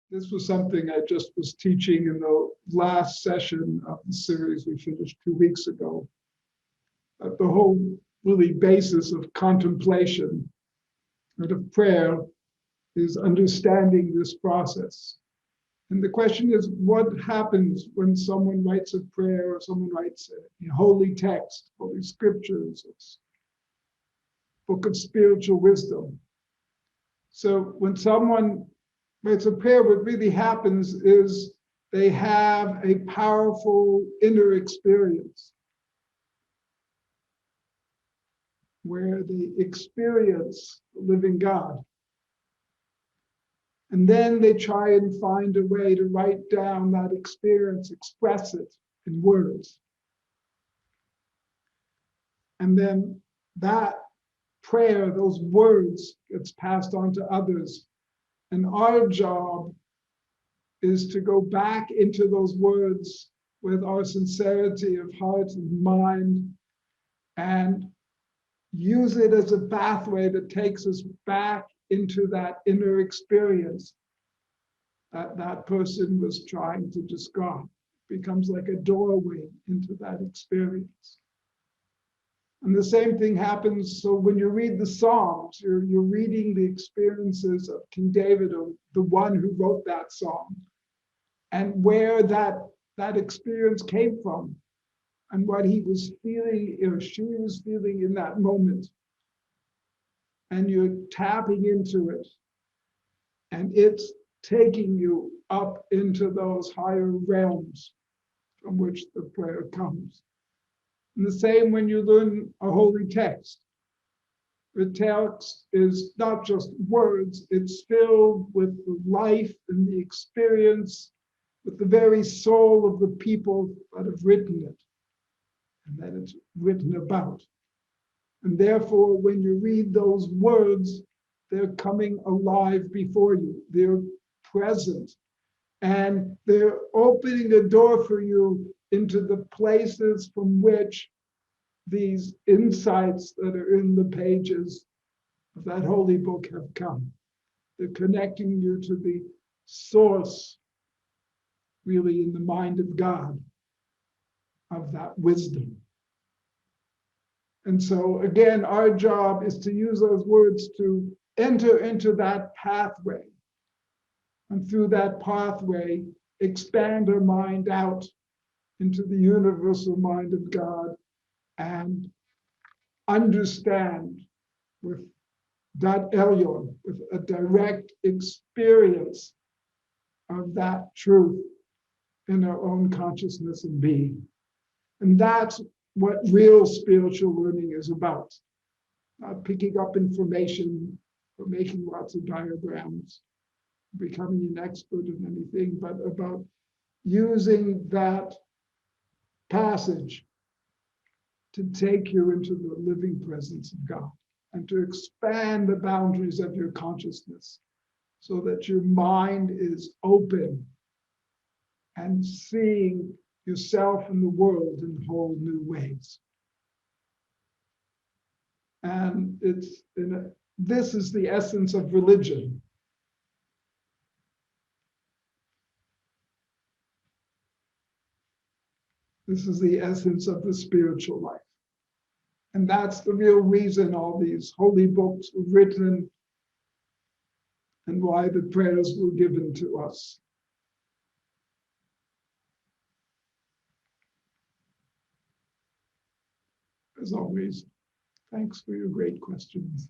This was something I just was teaching in the last session of the series we finished 2 weeks ago. The whole really basis of contemplation and of prayer is understanding this process. And the question is, what happens when someone writes a prayer or someone writes a holy text, holy scriptures, book of spiritual wisdom? So when someone writes a prayer, what really happens is they have a powerful inner experience where they experience the living God. And then they try and find a way to write down that experience, express it in words. And then that prayer, those words, gets passed on to others. And our job is to go back into those words with our sincerity of heart and mind and use it as a pathway that takes us back into that inner experience that that person was trying to describe. It becomes like a doorway into that experience. And the same thing happens. So when you read the Psalms, you're reading the experiences of King David, or the one who wrote that song, and where that experience came from, and what he was feeling or she was feeling in that moment. And you're tapping into it, and it's taking you up into those higher realms from which the prayer comes. And the same when you learn a holy text. The text is not just words, it's filled with the life and the experience, with the very soul of the people that have written it, and that it's written about. And therefore, when you read those words, they're coming alive before you. They're present. And they're opening a door for you into the places from which these insights that are in the pages of that holy book have come. They're connecting you to the source, really in the mind of God, of that wisdom. And so again, our job is to use those words to enter into that pathway. And through that pathway, expand our mind out into the universal mind of God and understand with Daat Elyon, with a direct experience of that truth in our own consciousness and being. And that's what real spiritual learning is about. Not picking up information or making lots of diagrams, becoming an expert in anything, but about using that passage to take you into the living presence of God and to expand the boundaries of your consciousness so that your mind is open and seeing yourself and the world in whole new ways. And this is the essence of religion. This is the essence of the spiritual life. And that's the real reason all these holy books were written and why the prayers were given to us. As always, thanks for your great questions.